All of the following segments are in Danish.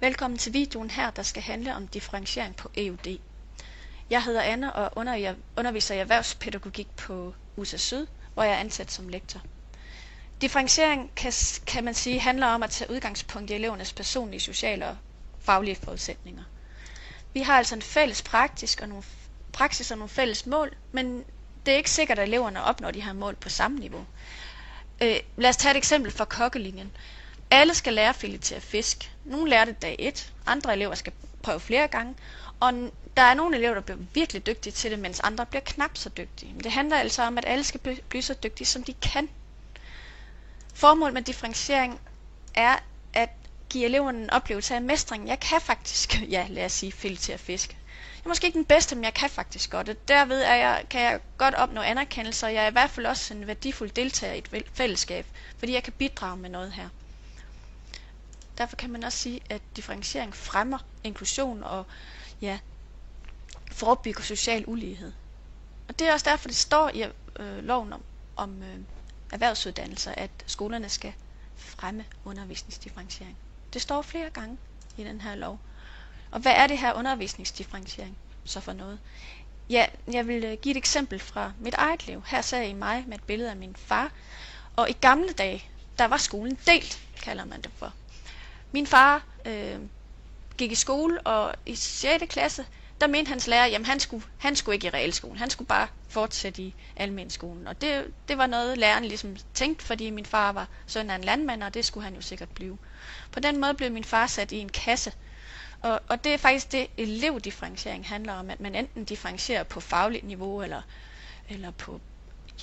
Velkommen til videoen her, der skal handle om differentiering på EUD. Jeg hedder Anne og underviser i erhvervspædagogik på USA Syd, hvor jeg er ansat som lektor. Differentiering kan man sige handler om at tage udgangspunkt i elevernes personlige, sociale og faglige forudsætninger. Vi har altså en fælles praksis og nogle fælles mål, men det er ikke sikkert, at eleverne opnår de her mål på samme niveau. Lad os tage et eksempel fra kokkelinjen. Alle skal lære at filetere fisk. Nogle lærer det dag 1, andre elever skal prøve flere gange, og der er nogle elever, der bliver virkelig dygtige til det, mens andre bliver knap så dygtige. Men det handler altså om, at alle skal blive så dygtige, som de kan. Formålet med differentiering er at give eleverne en oplevelse af mestring. Jeg kan faktisk, lad os sige, filetere fisk. Jeg er måske ikke den bedste, men jeg kan faktisk godt. Og derved kan jeg godt opnå anerkendelse, og jeg er i hvert fald også en værdifuld deltager i et fællesskab, fordi jeg kan bidrage med noget her. Derfor kan man også sige, at differentiering fremmer inklusion og forebygger social ulighed. Og det er også derfor, det står i loven om erhvervsuddannelser, at skolerne skal fremme undervisningsdifferentiering. Det står flere gange i den her lov. Og hvad er det her undervisningsdifferentiering så for noget? Ja, jeg vil give et eksempel fra mit eget liv. Her ser I mig med et billede af min far. Og i gamle dage, der var skolen delt, kalder man det for. Min far gik i skole, og i 6. klasse, der mente hans lærer, jamen han skulle ikke i realskolen. Han skulle bare fortsætte i almenskolen. Og det var noget, læreren ligesom tænkte, fordi min far var søn af en landmand, og det skulle han jo sikkert blive. På den måde blev min far sat i en kasse. Og det er faktisk det, elevdifferentiering handler om, at man enten differentierer på fagligt niveau, eller på,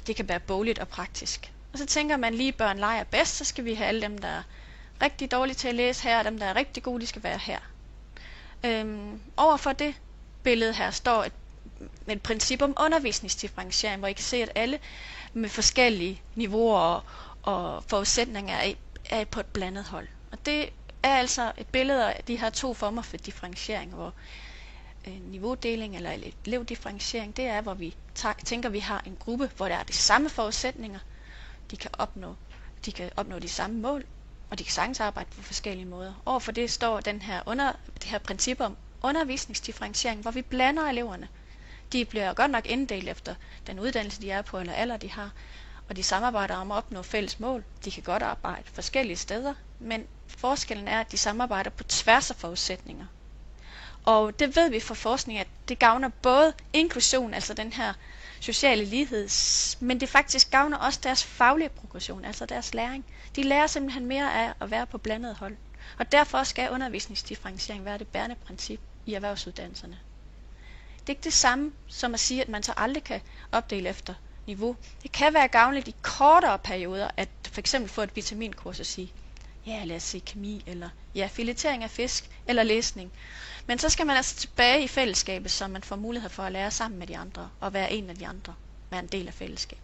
det kan være bogligt og praktisk. Og så tænker man lige, børn leger bedst, så skal vi have alle dem, der er rigtig dårlige til at læse her, og dem, der er rigtig gode, de skal være her. Overfor det billede her står et princip om undervisningsdifferentiering, hvor I kan se, at alle med forskellige niveauer og forudsætninger er på et blandet hold. Og det er altså et billede af de her to former for differentiering, hvor niveaudeling eller elevdifferentiering, det er, hvor vi tænker, at vi har en gruppe, hvor der er de samme forudsætninger, de kan opnå de samme mål, og de kan sagtens arbejde på forskellige måder. Overfor det står det her princip om undervisningsdifferentiering, hvor vi blander eleverne. De bliver godt nok inddelt efter den uddannelse, de er på, eller alder, de har, og de samarbejder om at opnå fælles mål. De kan godt arbejde forskellige steder, men forskellen er, at de samarbejder på tværs af forudsætninger. Og det ved vi fra forskning, at det gavner både inklusion, altså den her sociale lighed, men det faktisk gavner også deres faglige progression, altså deres læring. De lærer simpelthen mere af at være på blandet hold. Og derfor skal undervisningsdifferentiering være det bærende princip i erhvervsuddannelserne. Det er ikke det samme som at sige, at man så aldrig kan opdele efter niveau. Det kan være gavnligt i kortere perioder at for eksempel få et vitaminkurs og sige, lad os se kemi, eller filetering af fisk, eller læsning. Men så skal man altså tilbage i fællesskabet, så man får mulighed for at lære sammen med de andre, og være en af de andre, være en del af fællesskabet.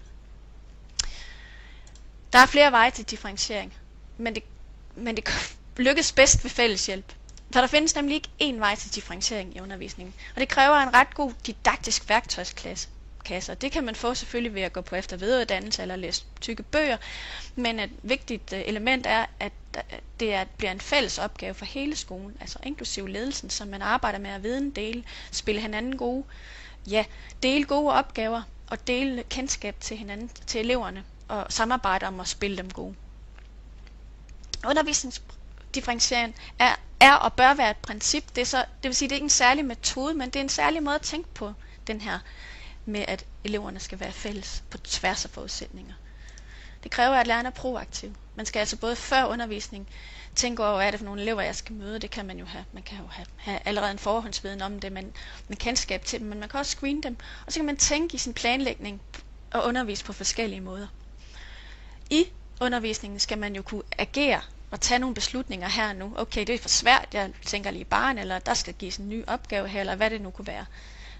Der er flere veje til differentiering, men det lykkes bedst ved fælleshjælp. For der findes nemlig ikke én vej til differentiering i undervisningen, og det kræver en ret god didaktisk værktøjskasse. Det kan man få selvfølgelig ved at gå på efter- og videreuddannelse eller læse tykke bøger, men et vigtigt element er, at det bliver en fælles opgave for hele skolen, altså inklusive ledelsen, så man arbejder med at dele, spille hinanden gode, dele gode opgaver og dele kendskab til hinanden, til eleverne, og samarbejde om at spille dem gode. Undervisningsdifferentiering er og bør være et princip. Det vil sige, det er ikke en særlig metode, men det er en særlig måde at tænke på den her med, at eleverne skal være fælles på tværs af forudsætninger. Det kræver, at lærerne er proaktiv. Man skal altså både før undervisning tænke over, hvad er det for nogle elever, jeg skal møde. Det kan man jo have. Man kan jo have allerede en forhåndsviden om det, men med kendskab til dem, men man kan også screene dem. Og så kan man tænke i sin planlægning og undervise på forskellige måder. I undervisningen skal man jo kunne agere og tage nogle beslutninger her nu. Okay, det er for svært, jeg tænker lige barn, eller der skal gives en ny opgave her, eller hvad det nu kunne være.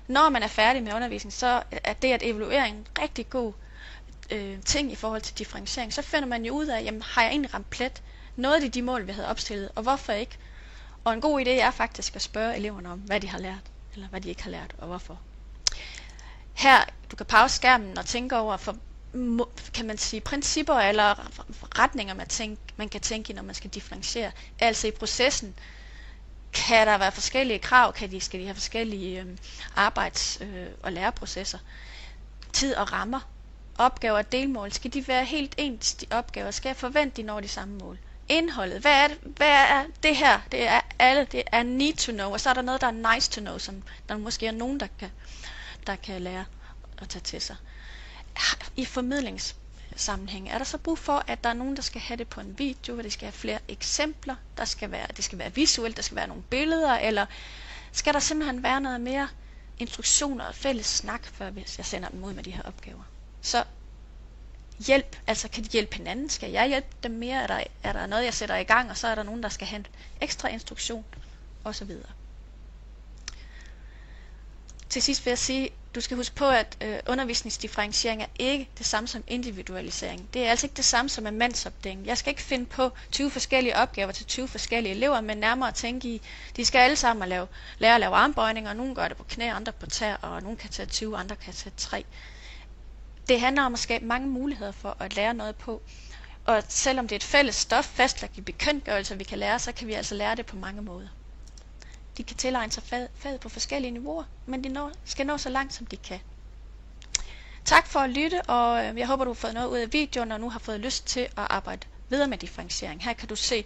Når man er færdig med undervisning, så er det at evaluere en rigtig god ting i forhold til differentiering. Så finder man jo ud af, jamen, har jeg egentlig ramt plet? Nåede de mål, vi havde opstillet, og hvorfor ikke? Og en god idé er faktisk at spørge eleverne om, hvad de har lært, eller hvad de ikke har lært, og hvorfor. Her, du kan pause skærmen og tænke over, kan man sige, principper eller retninger, man kan tænke i, når man skal differentiere. Altså i processen kan der være forskellige krav, skal de have forskellige arbejds- og læreprocesser, tid og rammer, opgaver og delmål, skal de være helt ens, de opgaver, skal jeg forvente, de når de samme mål. Indholdet, hvad er det her? Det er need to know, og så er der noget, der er nice to know, som der måske er nogen, der kan lære at tage til sig. I formidlingssammenhæng er der så brug for, at der er nogen, der skal have det på en video, hvor de skal have flere eksempler, det skal være visuelt, der skal være nogle billeder, eller skal der simpelthen være noget mere instruktioner og fælles snak, før hvis jeg sender dem ud med de her opgaver. Så hjælp, altså kan de hjælpe hinanden? Skal jeg hjælpe dem mere? Er der noget, jeg sætter i gang, og så er der nogen, der skal have en ekstra instruktion, osv. Til sidst vil jeg sige, du skal huske på, at undervisningsdifferentiering er ikke det samme som individualisering. Det er altså ikke det samme som en mandsopdeling. Jeg skal ikke finde på 20 forskellige opgaver til 20 forskellige elever, men nærmere at tænke i, de skal alle sammen lære at lave armbøjninger, nogle gør det på knæ, andre på tær, og nogle kan tage 20, andre kan tage 3. Det handler om at skabe mange muligheder for at lære noget på. Og selvom det er et fælles stof, fastlagt i bekendtgørelser, vi kan lære, så kan vi altså lære det på mange måder. De kan tilegne sig faget på forskellige niveauer, men de skal nå så langt, som de kan. Tak for at lytte, og jeg håber, du har fået noget ud af videoen, og nu har fået lyst til at arbejde videre med differentiering. Her kan du se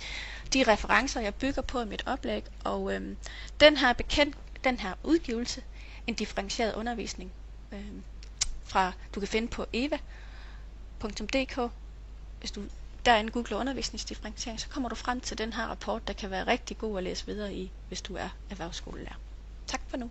de referencer, jeg bygger på i mit oplæg, og den her udgivelse, en differentieret undervisning, du kan finde på eva.dk. Hvis du derinde googler undervisningsdifferentiering, så kommer du frem til den her rapport, der kan være rigtig god at læse videre i, hvis du er erhvervsskolelærer. Tak for nu.